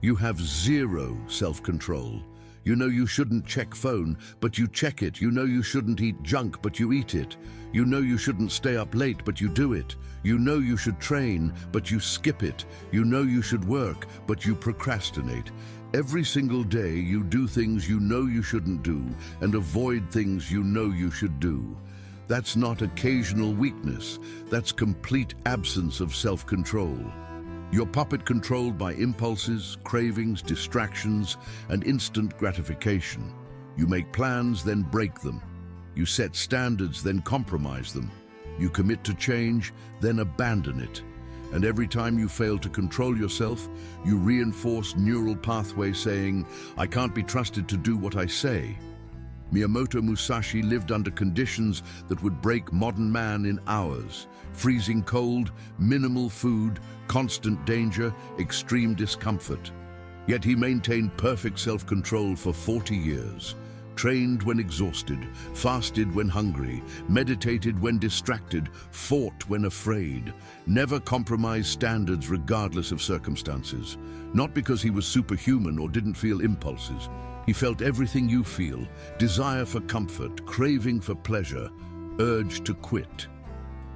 You have zero self-control. You know you shouldn't check phone, but you check it. You know you shouldn't eat junk, but you eat it. You know you shouldn't stay up late, but you do it. You know you should train, but you skip it. You know you should work, but you procrastinate. Every single day you do things you know you shouldn't do and avoid things you know you should do. That's not occasional weakness. That's complete absence of self-control. You're puppet controlled by impulses, cravings, distractions, and instant gratification. You make plans, then break them. You set standards, then compromise them. You commit to change, then abandon it. And every time you fail to control yourself, you reinforce neural pathways saying, "I can't be trusted to do what I say." Miyamoto Musashi lived under conditions that would break modern man in hours. Freezing cold, minimal food, constant danger, extreme discomfort. Yet he maintained perfect self-control for 40 years. Trained when exhausted, fasted when hungry, meditated when distracted, fought when afraid. Never compromised standards regardless of circumstances. Not because he was superhuman or didn't feel impulses. He felt everything you feel: desire for comfort, craving for pleasure, urge to quit.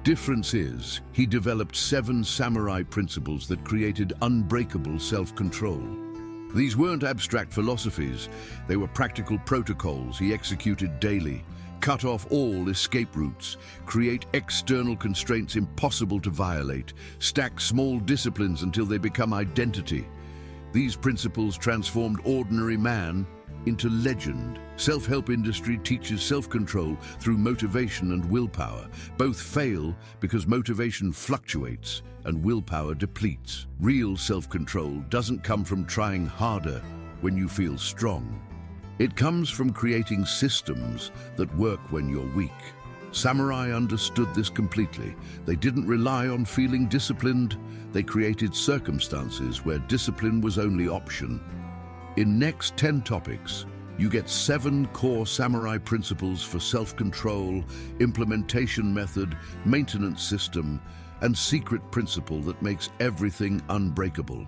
Difference is, he developed 7 samurai principles that created unbreakable self-control. These weren't abstract philosophies, they were practical protocols he executed daily. Cut off all escape routes, create external constraints impossible to violate, stack small disciplines until they become identity. These principles transformed ordinary man into legend. Self-help industry teaches self-control through motivation and willpower. Both fail because motivation fluctuates and willpower depletes. Real self-control doesn't come from trying harder when you feel strong. It comes from creating systems that work when you're weak. Samurai understood this completely. They didn't rely on feeling disciplined. They created circumstances where discipline was only option. In next 10 topics, you get 7 core samurai principles for self-control, implementation method, maintenance system, and secret principle that makes everything unbreakable.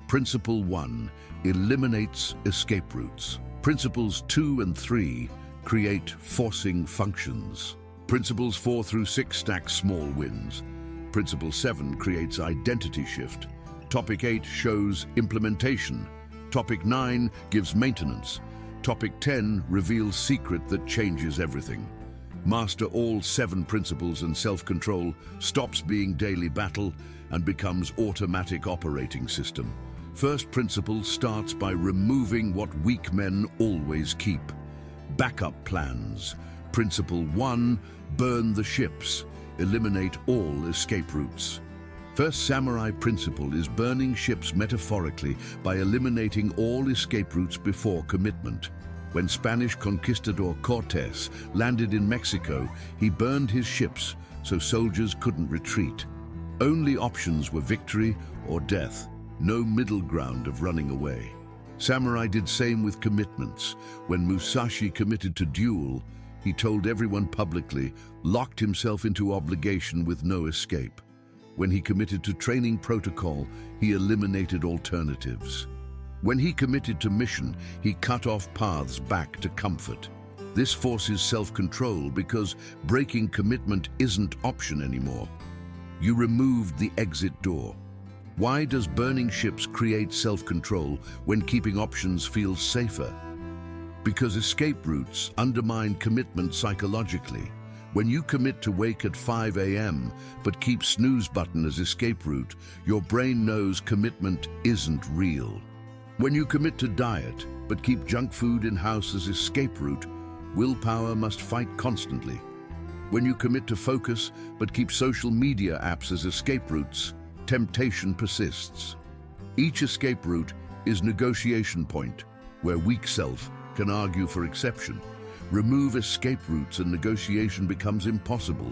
Principle 1 eliminates escape routes. Principles 2 and 3 create forcing functions. Principles 4 through 6 stack small wins. Principle 7 creates identity shift. Topic 8 shows implementation. Topic 9 gives maintenance. Topic 10 reveals secret that changes everything. Master all 7 principles and self-control stops being daily battle and becomes automatic operating system. First principle starts by removing what weak men always keep. Backup plans. Principle 1, burn the ships. Eliminate all escape routes. First samurai principle is burning ships metaphorically by eliminating all escape routes before commitment. When Spanish conquistador Cortés landed in Mexico, he burned his ships so soldiers couldn't retreat. Only options were victory or death, no middle ground of running away. Samurai did same with commitments. When Musashi committed to duel, he told everyone publicly, locked himself into obligation with no escape. When he committed to training protocol, he eliminated alternatives. When he committed to mission, he cut off paths back to comfort. This forces self-control because breaking commitment isn't option anymore. You removed the exit door. Why does burning ships create self-control when keeping options feels safer? Because escape routes undermine commitment psychologically. When you commit to wake at 5 a.m. but keep snooze button as escape route, your brain knows commitment isn't real. When you commit to diet but keep junk food in house as escape route, willpower must fight constantly. When you commit to focus but keep social media apps as escape routes, temptation persists. Each escape route is negotiation point where weak self can argue for exception. Remove escape routes and negotiation becomes impossible.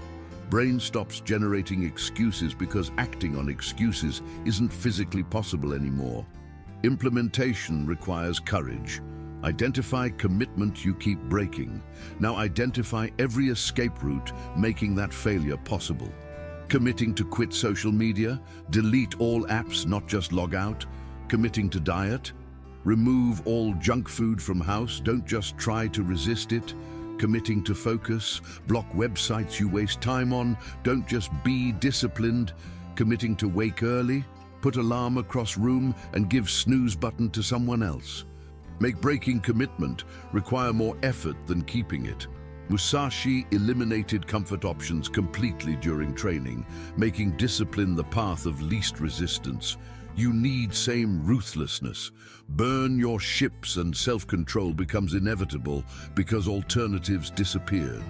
Brain stops generating excuses because acting on excuses isn't physically possible anymore. Implementation requires courage. Identify commitment you keep breaking. Now identify every escape route, making that failure possible. Committing to quit social media, delete all apps, not just log out. Committing to diet? Remove all junk food from house, don't just try to resist it. Committing to focus? Block websites you waste time on, don't just be disciplined. Committing to wake early? Put alarm across room and give snooze button to someone else. Make breaking commitment require more effort than keeping it. Musashi eliminated comfort options completely during training, making discipline the path of least resistance. You need same ruthlessness. Burn your ships and self-control becomes inevitable because alternatives disappeared.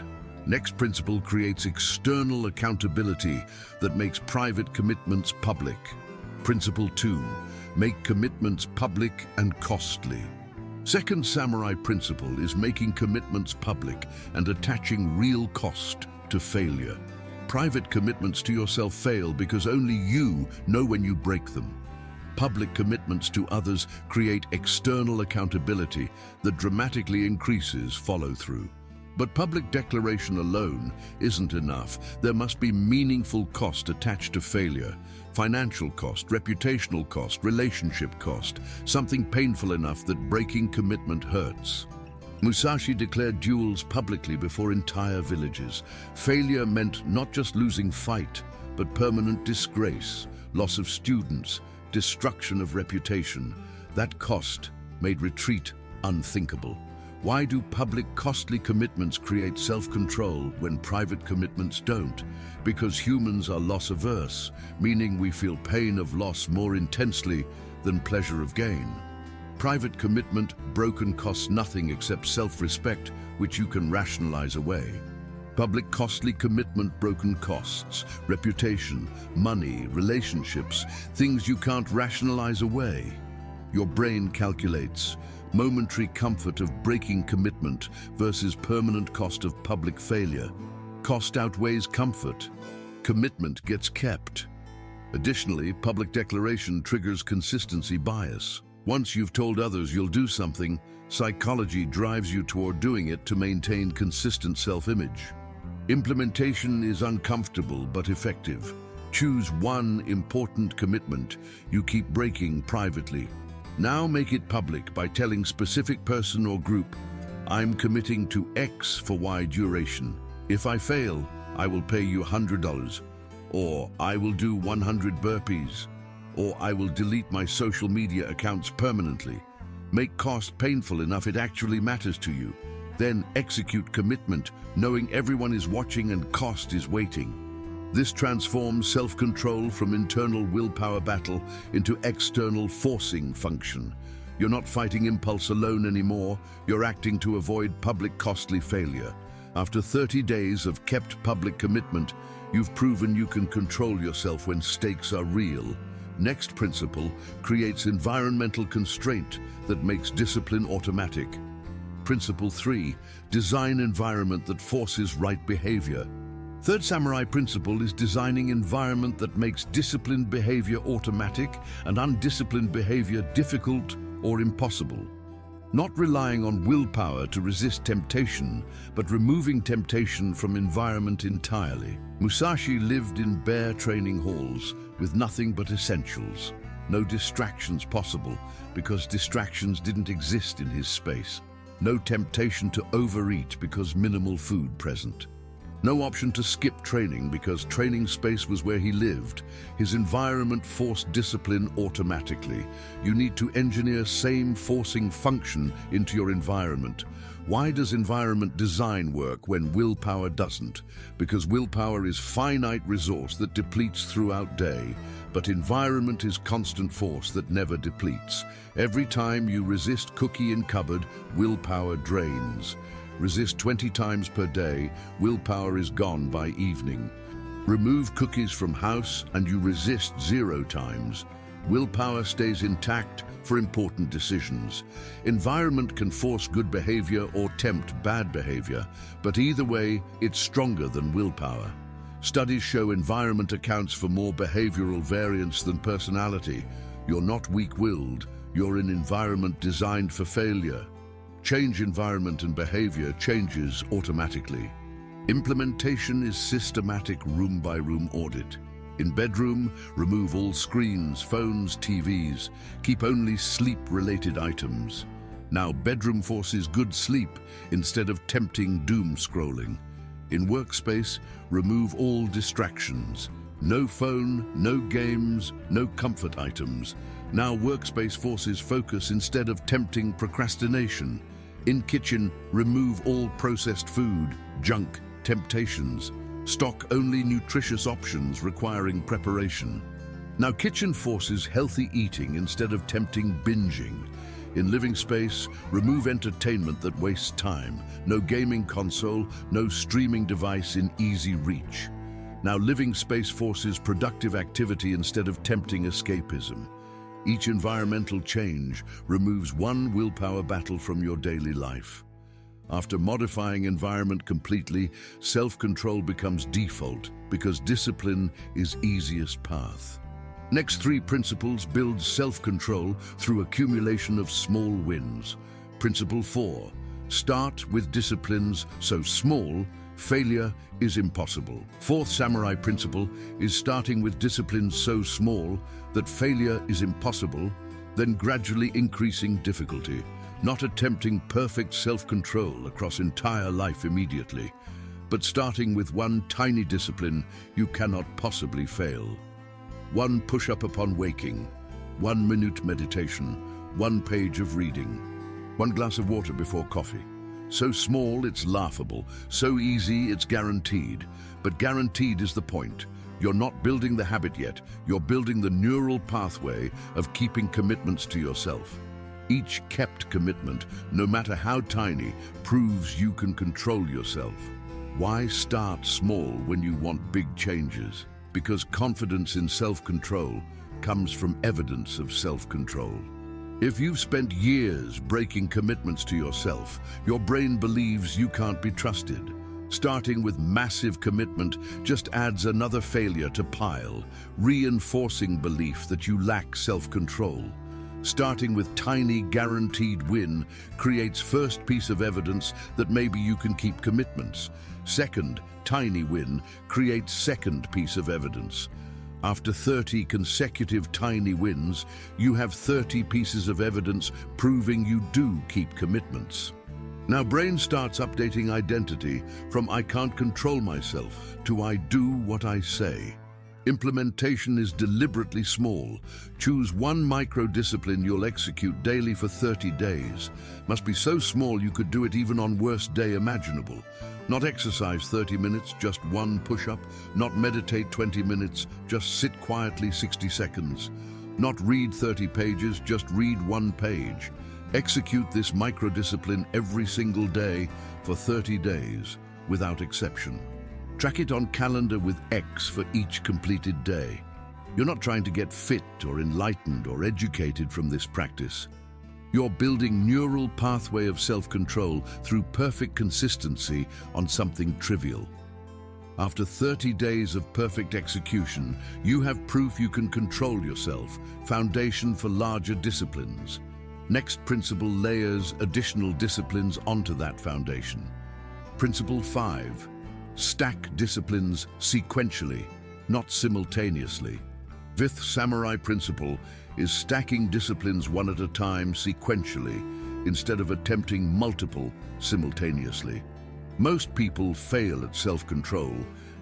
Next principle creates external accountability that makes private commitments public. Principle 2, make commitments public and costly. Second samurai principle is making commitments public and attaching real cost to failure. Private commitments to yourself fail because only you know when you break them. Public commitments to others create external accountability that dramatically increases follow-through. But public declaration alone isn't enough. There must be meaningful cost attached to failure. Financial cost, reputational cost, relationship cost, something painful enough that breaking commitment hurts. Musashi declared duels publicly before entire villages. Failure meant not just losing fight, but permanent disgrace, loss of students, destruction of reputation. That cost made retreat unthinkable. Why do public costly commitments create self-control when private commitments don't? Because humans are loss-averse, meaning we feel pain of loss more intensely than pleasure of gain. Private commitment broken costs nothing except self-respect, which you can rationalize away. Public costly commitment broken costs, reputation, money, relationships, things you can't rationalize away. Your brain calculates momentary comfort of breaking commitment versus permanent cost of public failure. Cost outweighs comfort. Commitment gets kept. Additionally, public declaration triggers consistency bias. Once you've told others you'll do something, psychology drives you toward doing it to maintain consistent self-image. Implementation is uncomfortable but effective. Choose one important commitment you keep breaking privately. Now make it public by telling specific person or group, I'm committing to X for Y duration. If I fail, I will pay you $100. Or I will do 100 burpees. Or I will delete my social media accounts permanently. Make cost painful enough it actually matters to you. Then execute commitment, knowing everyone is watching and cost is waiting. This transforms self-control from internal willpower battle into external forcing function. You're not fighting impulse alone anymore, you're acting to avoid public costly failure. After 30 days of kept public commitment, you've proven you can control yourself when stakes are real. Next principle creates environmental constraint that makes discipline automatic. Principle 3, design environment that forces right behavior. Third samurai principle is designing environment that makes disciplined behavior automatic and undisciplined behavior difficult or impossible. Not relying on willpower to resist temptation, but removing temptation from environment entirely. Musashi lived in bare training halls with nothing but essentials. No distractions possible because distractions didn't exist in his space. No temptation to overeat because minimal food present. No option to skip training because training space was where he lived. His environment forced discipline automatically. You need to engineer same forcing function into your environment. Why does environment design work when willpower doesn't? Because willpower is finite resource that depletes throughout day, but environment is constant force that never depletes. Every time you resist cookie in cupboard, willpower drains. Resist 20 times per day, willpower is gone by evening. Remove cookies from house and you resist 0 times. Willpower stays intact for important decisions. Environment can force good behavior or tempt bad behavior, but either way, it's stronger than willpower. Studies show environment accounts for more behavioral variance than personality. You're not weak-willed, you're in environment designed for failure. Change environment and behavior changes automatically. Implementation is systematic room-by-room audit. In bedroom, remove all screens, phones, TVs. Keep only sleep-related items. Now bedroom forces good sleep instead of tempting doom scrolling. In workspace, remove all distractions. No phone, no games, no comfort items. Now workspace forces focus instead of tempting procrastination. In kitchen, remove all processed food, junk, temptations. Stock only nutritious options requiring preparation. Now kitchen forces healthy eating instead of tempting binging. In living space, remove entertainment that wastes time. No gaming console, no streaming device in easy reach. Now living space forces productive activity instead of tempting escapism. Each environmental change removes one willpower battle from your daily life. After modifying environment completely, self-control becomes default because discipline is easiest path. Next 3 principles build self-control through accumulation of small wins. Principle 4, start with disciplines so small, failure is impossible. 4th samurai principle is starting with disciplines so small that failure is impossible, then gradually increasing difficulty. Not attempting perfect self-control across entire life immediately, but starting with one tiny discipline you cannot possibly fail. 1 push-up upon waking, 1 minute meditation, 1 page of reading, 1 glass of water before coffee. So small it's laughable, so easy it's guaranteed. But guaranteed is the point. You're not building the habit yet, you're building the neural pathway of keeping commitments to yourself. Each kept commitment, no matter how tiny, proves you can control yourself. Why start small when you want big changes? Because confidence in self-control comes from evidence of self-control. If you've spent years breaking commitments to yourself, your brain believes you can't be trusted. Starting with massive commitment just adds another failure to pile, reinforcing belief that you lack self-control. Starting with tiny guaranteed win creates first piece of evidence that maybe you can keep commitments. Second, tiny win creates second piece of evidence. After 30 consecutive tiny wins, you have 30 pieces of evidence proving you do keep commitments. Now brain starts updating identity from I can't control myself to I do what I say. Implementation is deliberately small. Choose 1 micro-discipline you'll execute daily for 30 days. Must be so small you could do it even on worst day imaginable. Not exercise 30 minutes, just 1 push-up. Not meditate 20 minutes, just sit quietly 60 seconds. Not read 30 pages, just read 1 page. Execute this micro-discipline every single day for 30 days, without exception. Track it on calendar with X for each completed day. You're not trying to get fit or enlightened or educated from this practice. You're building neural pathway of self-control through perfect consistency on something trivial. After 30 days of perfect execution, you have proof you can control yourself, foundation for larger disciplines. Next principle layers additional disciplines onto that foundation. Principle 5. Stack disciplines sequentially, not simultaneously. 5th samurai principle is stacking disciplines one at a time sequentially, instead of attempting multiple simultaneously. Most people fail at self-control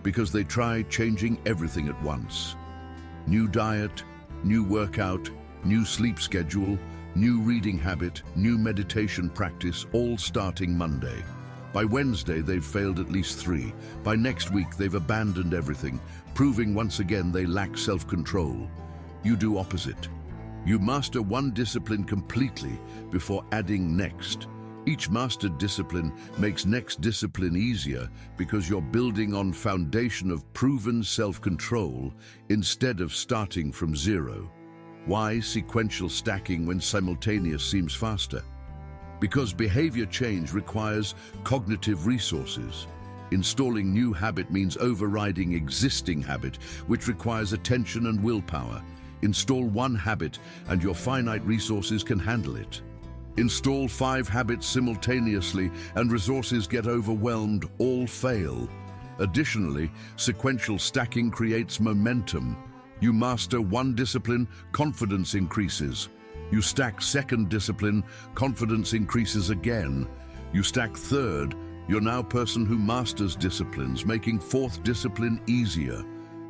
because they try changing everything at once. New diet, new workout, new sleep schedule, new reading habit, new meditation practice, all starting Monday. By Wednesday, they've failed at least 3. By next week, they've abandoned everything, proving once again they lack self-control. You do opposite. You master one discipline completely before adding next. Each mastered discipline makes next discipline easier because you're building on foundation of proven self-control instead of starting from zero. Why sequential stacking when simultaneous seems faster? Because behavior change requires cognitive resources. Installing new habit means overriding existing habit, which requires attention and willpower. Install one habit and your finite resources can handle it. Install 5 habits simultaneously and resources get overwhelmed, all fail. Additionally, sequential stacking creates momentum. You master one discipline, confidence increases. You stack second discipline, confidence increases again. You stack third, you're now a person who masters disciplines, making fourth discipline easier.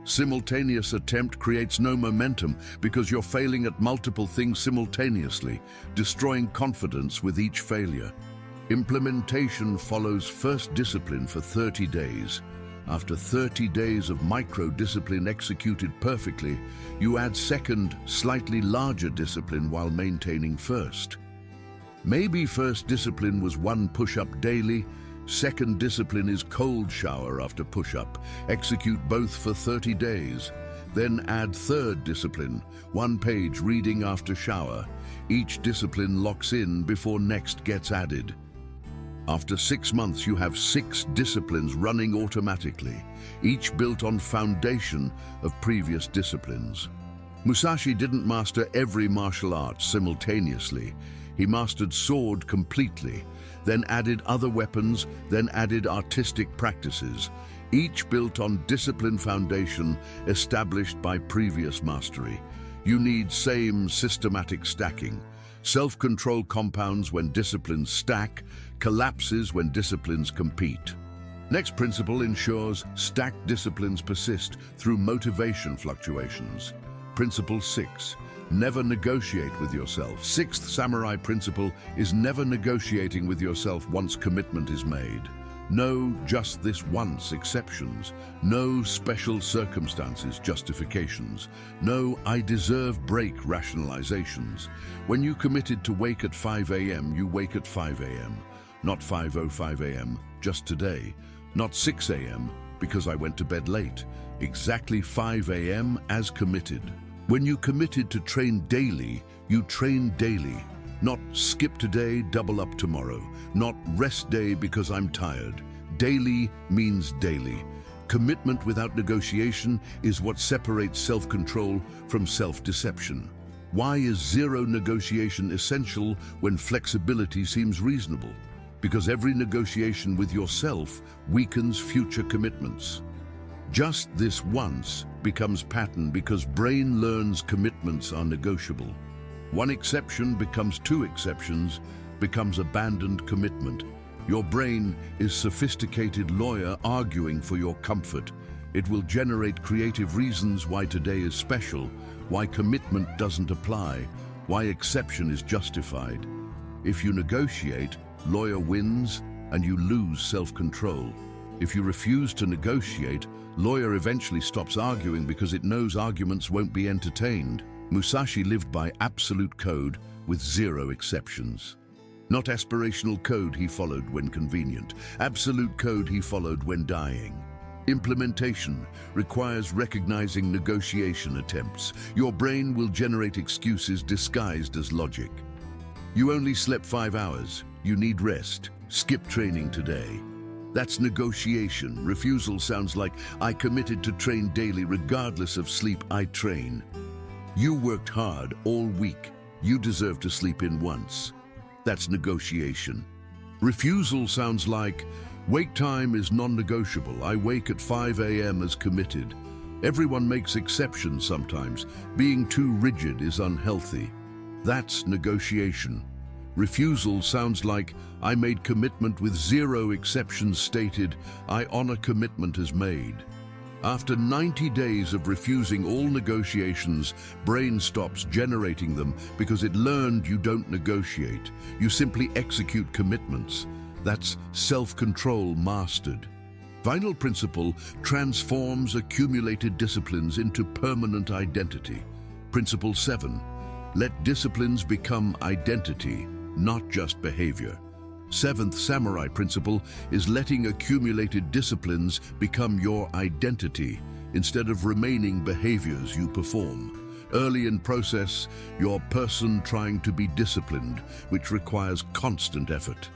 Simultaneous attempt creates no momentum because you're failing at multiple things simultaneously, destroying confidence with each failure. Implementation follows first discipline for 30 days. After 30 days of micro-discipline executed perfectly, you add second, slightly larger discipline while maintaining first. Maybe first discipline was one push-up daily, second discipline is cold shower after push-up. Execute both for 30 days. Then add third discipline, 1 page reading after shower. Each discipline locks in before next gets added. After 6 months, you have 6 disciplines running automatically, each built on foundation of previous disciplines. Musashi didn't master every martial art simultaneously. He mastered sword completely, then added other weapons, then added artistic practices, each built on discipline foundation established by previous mastery. You need same systematic stacking. Self-control compounds when disciplines stack, collapses when disciplines compete. Next principle ensures stacked disciplines persist through motivation fluctuations. Principle 6. Never negotiate with yourself. Sixth samurai principle is never negotiating with yourself once commitment is made. No just this once exceptions. No special circumstances justifications. No I deserve break rationalizations. When you committed to wake at 5 a.m., you wake at 5 a.m. Not 5:05 a.m., just today. Not 6 a.m., because I went to bed late. Exactly 5 a.m. as committed. When you committed to train daily, you train daily. Not skip today, double up tomorrow. Not rest day because I'm tired. Daily means daily. Commitment without negotiation is what separates self-control from self-deception. Why is zero negotiation essential when flexibility seems reasonable? Because every negotiation with yourself weakens future commitments. Just this once becomes pattern because brain learns commitments are negotiable. One exception becomes 2 exceptions, becomes abandoned commitment. Your brain is sophisticated lawyer arguing for your comfort. It will generate creative reasons why today is special, why commitment doesn't apply, why exception is justified. If you negotiate, lawyer wins and you lose self-control. If you refuse to negotiate, lawyer eventually stops arguing because it knows arguments won't be entertained. Musashi lived by absolute code with 0 exceptions. Not aspirational code he followed when convenient. Absolute code he followed when dying. Implementation requires recognizing negotiation attempts. Your brain will generate excuses disguised as logic. You only slept 5 hours. You need rest. Skip training today. That's negotiation. Refusal sounds like, I committed to train daily regardless of sleep, I train. You worked hard all week. You deserve to sleep in once. That's negotiation. Refusal sounds like, wake time is non-negotiable. I wake at 5 a.m. as committed. Everyone makes exceptions sometimes. Being too rigid is unhealthy. That's negotiation. Refusal sounds like, I made commitment with 0 exceptions stated. I honor commitment as made. After 90 days of refusing all negotiations, brain stops generating them because it learned you don't negotiate. You simply execute commitments. That's self-control mastered. Final principle transforms accumulated disciplines into permanent identity. Principle 7. Let disciplines become identity, not just behavior. 7th samurai principle is letting accumulated disciplines become your identity instead of remaining behaviors you perform. Early in process, you're person trying to be disciplined, which requires constant effort.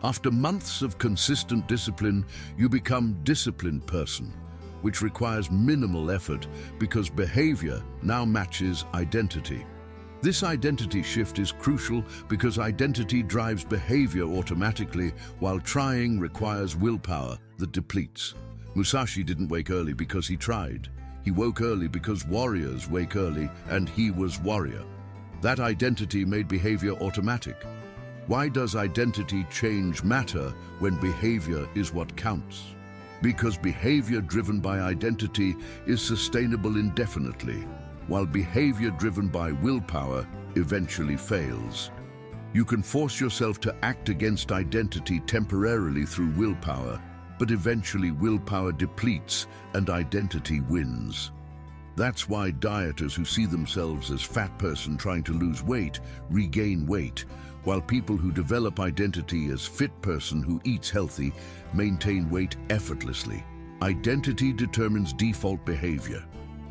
After months of consistent discipline, you become disciplined person, which requires minimal effort because behavior now matches identity. This identity shift is crucial because identity drives behavior automatically, while trying requires willpower that depletes. Musashi didn't wake early because he tried. He woke early because warriors wake early, and he was warrior. That identity made behavior automatic. Why does identity change matter when behavior is what counts? Because behavior driven by identity is sustainable indefinitely, while behavior driven by willpower eventually fails. You can force yourself to act against identity temporarily through willpower, but eventually willpower depletes and identity wins. That's why dieters who see themselves as fat person trying to lose weight regain weight, while people who develop identity as fit person who eats healthy maintain weight effortlessly. Identity determines default behavior.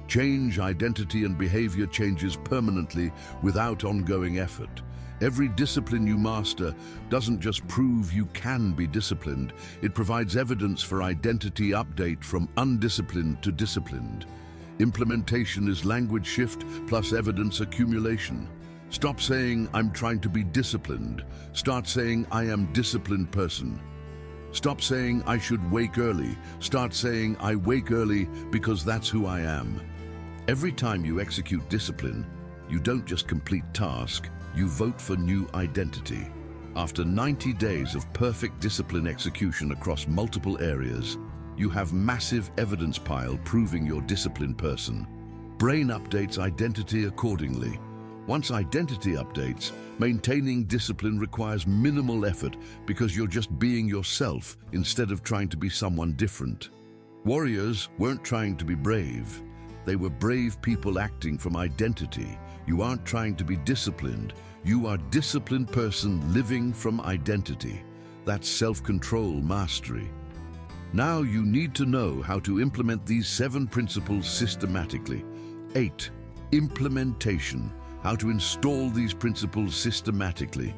Change identity and behavior changes permanently without ongoing effort. Every discipline you master doesn't just prove you can be disciplined, it provides evidence for identity update from undisciplined to disciplined. Implementation is language shift plus evidence accumulation. Stop saying, "I'm trying to be disciplined." Start saying, "I am disciplined person." Stop saying, "I should wake early." Start saying, "I wake early because that's who I am." Every time you execute discipline, you don't just complete task, you vote for new identity. After 90 days of perfect discipline execution across multiple areas, you have massive evidence pile proving you're disciplined person. Brain updates identity accordingly. Once identity updates, maintaining discipline requires minimal effort because you're just being yourself instead of trying to be someone different. Warriors weren't trying to be brave. They were brave people acting from identity. You aren't trying to be disciplined. You are disciplined person living from identity. That's self-control mastery. Now you need to know how to implement these 7 principles systematically. 8. Implementation. How to install these principles systematically.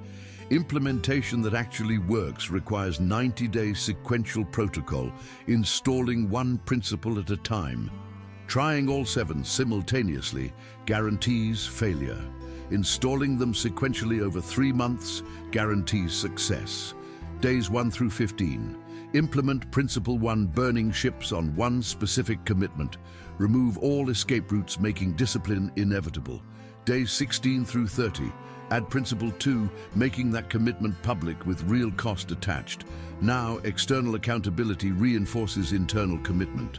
Implementation that actually works requires 90-day sequential protocol, installing one principle at a time. Trying all 7 simultaneously guarantees failure. Installing them sequentially over 3 months guarantees success. Days 1 through 15. Implement Principle 1, burning ships on one specific commitment. Remove all escape routes, making discipline inevitable. Days 16 through 30. Add Principle 2, making that commitment public with real cost attached. Now, external accountability reinforces internal commitment.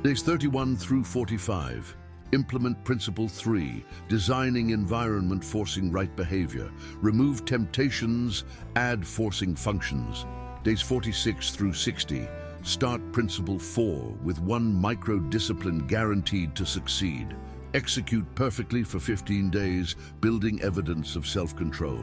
Days 31 through 45. Implement Principle 3, designing environment forcing right behavior. Remove temptations, add forcing functions. Days 46 through 60. Start Principle 4 with one micro-discipline guaranteed to succeed. Execute perfectly for 15 days, building evidence of self-control.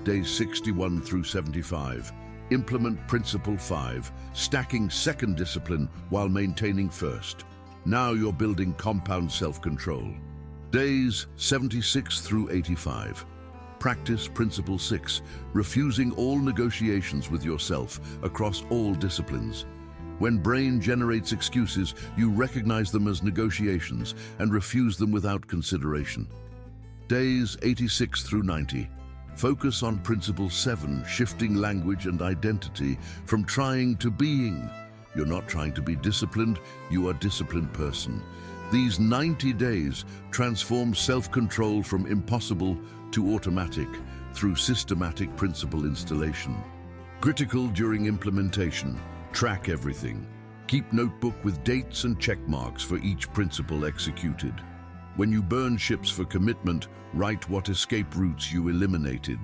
Days 61 through 75. Implement Principle 5, stacking second discipline while maintaining first. Now you're building compound self-control. Days 76 through 85. Practice Principle 6, refusing all negotiations with yourself across all disciplines. When brain generates excuses, you recognize them as negotiations and refuse them without consideration. Days 86 through 90. Focus on Principle 7, shifting language and identity from trying to being. You're not trying to be disciplined, you are a disciplined person. These 90 days transform self-control from impossible to automatic through systematic principle installation. Critical during implementation. Track everything. Keep notebook with dates and check marks for each principle executed. When you burn ships for commitment, write what escape routes you eliminated.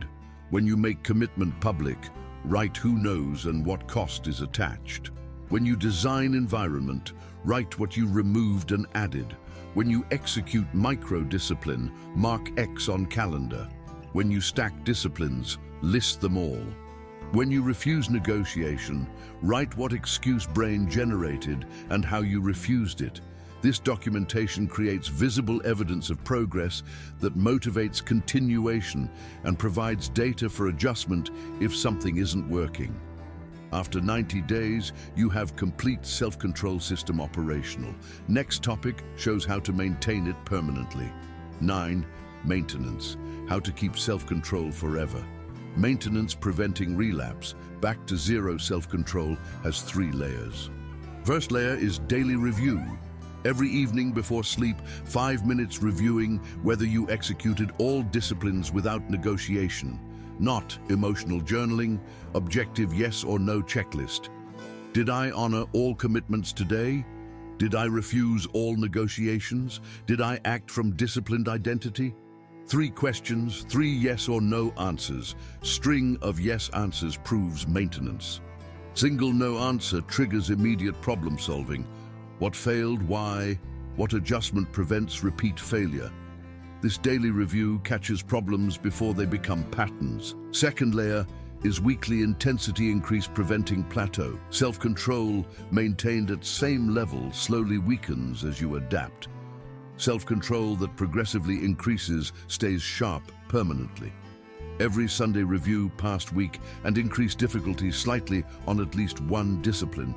When you make commitment public, write who knows and what cost is attached. When you design environment, write what you removed and added. When you execute micro-discipline, mark X on calendar. When you stack disciplines, list them all. When you refuse negotiation, write what excuse brain generated and how you refused it. This documentation creates visible evidence of progress that motivates continuation and provides data for adjustment if something isn't working. After 90 days, you have complete self-control system operational. Next topic shows how to maintain it permanently. 9. Maintenance. How to keep self-control forever. Maintenance preventing relapse, back to zero self-control has 3 layers. First layer is daily review. Every evening before sleep, 5 minutes reviewing whether you executed all disciplines without negotiation. Not emotional journaling, objective yes or no checklist. Did I honor all commitments today? Did I refuse all negotiations? Did I act from disciplined identity? 3 questions, 3 yes or no answers. String of yes answers proves maintenance. Single no answer triggers immediate problem solving. What failed, why? What adjustment prevents repeat failure? This daily review catches problems before they become patterns. Second layer is weekly intensity increase preventing plateau. Self-control maintained at same level slowly weakens as you adapt. Self-control that progressively increases stays sharp permanently. Every Sunday review past week and increase difficulty slightly on at least one discipline.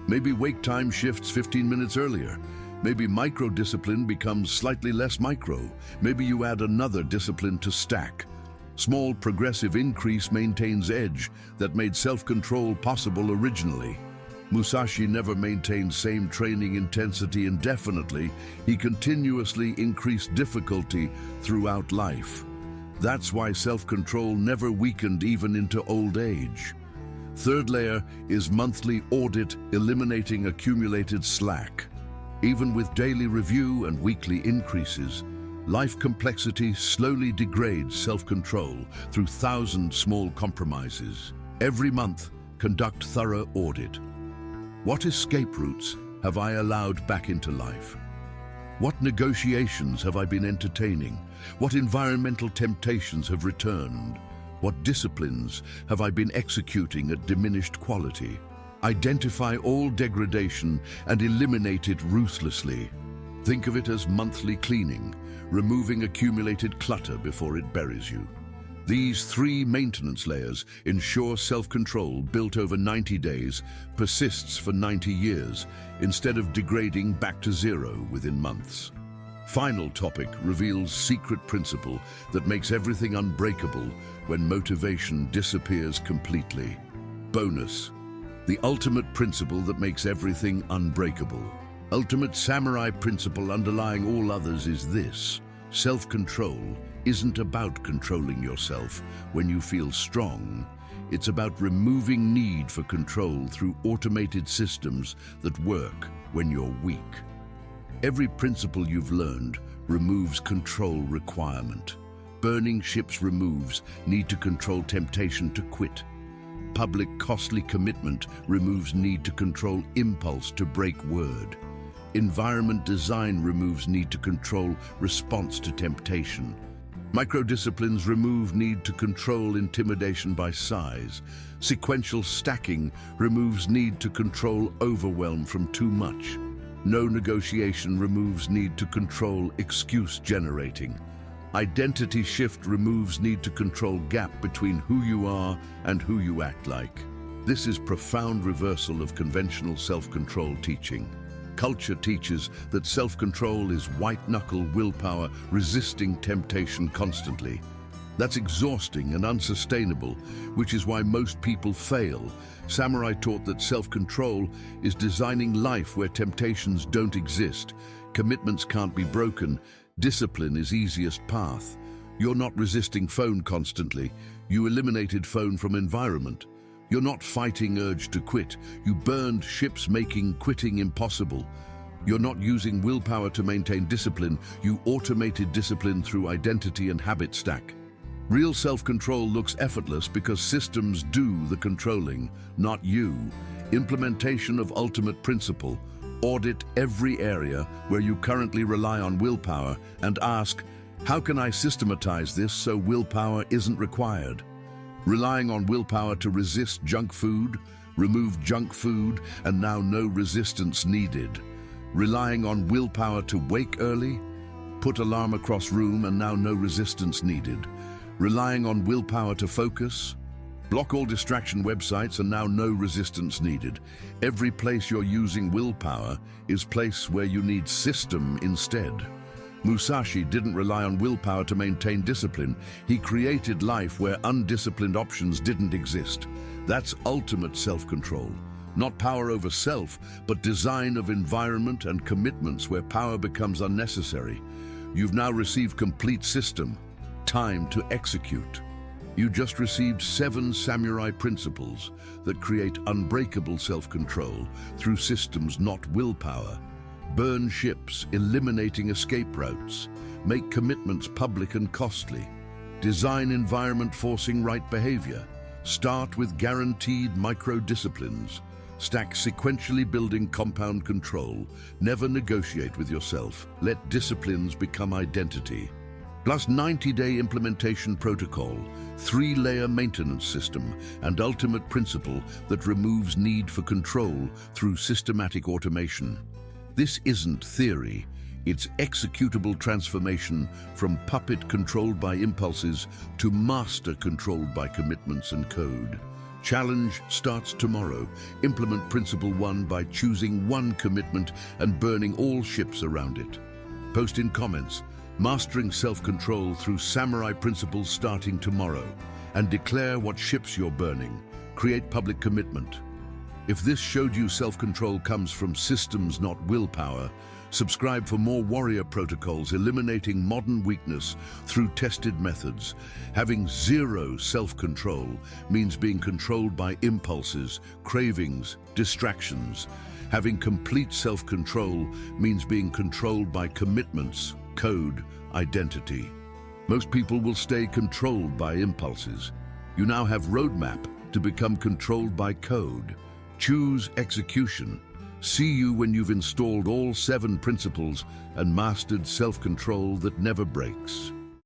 Maybe wake time shifts 15 minutes earlier. Maybe micro-discipline becomes slightly less micro. Maybe you add another discipline to stack. Small progressive increase maintains edge that made self-control possible originally. Musashi never maintained same training intensity indefinitely. He continuously increased difficulty throughout life. That's why self-control never weakened even into old age. Third layer is monthly audit, eliminating accumulated slack. Even with daily review and weekly increases, life complexity slowly degrades self-control through 1,000 small compromises. Every month, conduct thorough audit. What escape routes have I allowed back into life? What negotiations have I been entertaining? What environmental temptations have returned? What disciplines have I been executing at diminished quality? Identify all degradation and eliminate it ruthlessly. Think of it as monthly cleaning, removing accumulated clutter before it buries you. These 3 maintenance layers ensure self-control built over 90 days persists for 90 years instead of degrading back to zero within months. Final topic reveals secret principle that makes everything unbreakable when motivation disappears completely. Bonus: the ultimate principle that makes everything unbreakable. Ultimate samurai principle underlying all others is this: self-control isn't about controlling yourself when you feel strong. It's about removing need for control through automated systems that work when you're weak. Every principle you've learned removes control requirement. Burning ships removes need to control temptation to quit. Public costly commitment removes need to control impulse to break word. Environment design removes need to control response to temptation. Microdisciplines remove need to control intimidation by size. Sequential stacking removes need to control overwhelm from too much. No negotiation removes need to control excuse generating. Identity shift removes need to control gap between who you are and who you act like. This is profound reversal of conventional self-control teaching. Culture teaches that self-control is white-knuckle willpower, resisting temptation constantly. That's exhausting and unsustainable, which is why most people fail. Samurai taught that self-control is designing life where temptations don't exist, commitments can't be broken, discipline is easiest path. You're not resisting phone constantly, you eliminated phone from environment. You're not fighting urge to quit, you burned ships making quitting impossible. You're not using willpower to maintain discipline, you automated discipline through identity and habit stack. Real self-control looks effortless because systems do the controlling, not you. Implementation of ultimate principle. Audit every area where you currently rely on willpower and ask, how can I systematize this so willpower isn't required? Relying on willpower to resist junk food, remove junk food, and now no resistance needed. Relying on willpower to wake early, put alarm across room and now no resistance needed. Relying on willpower to focus, block all distraction websites and now no resistance needed. Every place you're using willpower is place where you need system instead. Musashi didn't rely on willpower to maintain discipline. He created life where undisciplined options didn't exist. That's ultimate self-control. Not power over self, but design of environment and commitments where power becomes unnecessary. You've now received complete system. Time to execute. You just received 7 samurai principles that create unbreakable self-control through systems, not willpower. Burn ships, eliminating escape routes. Make commitments public and costly. Design environment forcing right behavior. Start with guaranteed micro-disciplines. Stack sequentially building compound control. Never negotiate with yourself. Let disciplines become identity. Plus 90-day implementation protocol, 3-layer maintenance system, and ultimate principle that removes need for control through systematic automation. This isn't theory, it's executable transformation from puppet controlled by impulses to master controlled by commitments and code. Challenge starts tomorrow. Implement Principle 1 by choosing one commitment and burning all ships around it. Post in comments, mastering self-control through samurai principles starting tomorrow, and declare what ships you're burning. Create public commitment. If this showed you self-control comes from systems, not willpower, subscribe for more warrior protocols eliminating modern weakness through tested methods. Having zero self-control means being controlled by impulses, cravings, distractions. Having complete self-control means being controlled by commitments, code, identity. Most people will stay controlled by impulses. You now have roadmap to become controlled by code. Choose execution. See you when you've installed all 7 principles and mastered self-control that never breaks.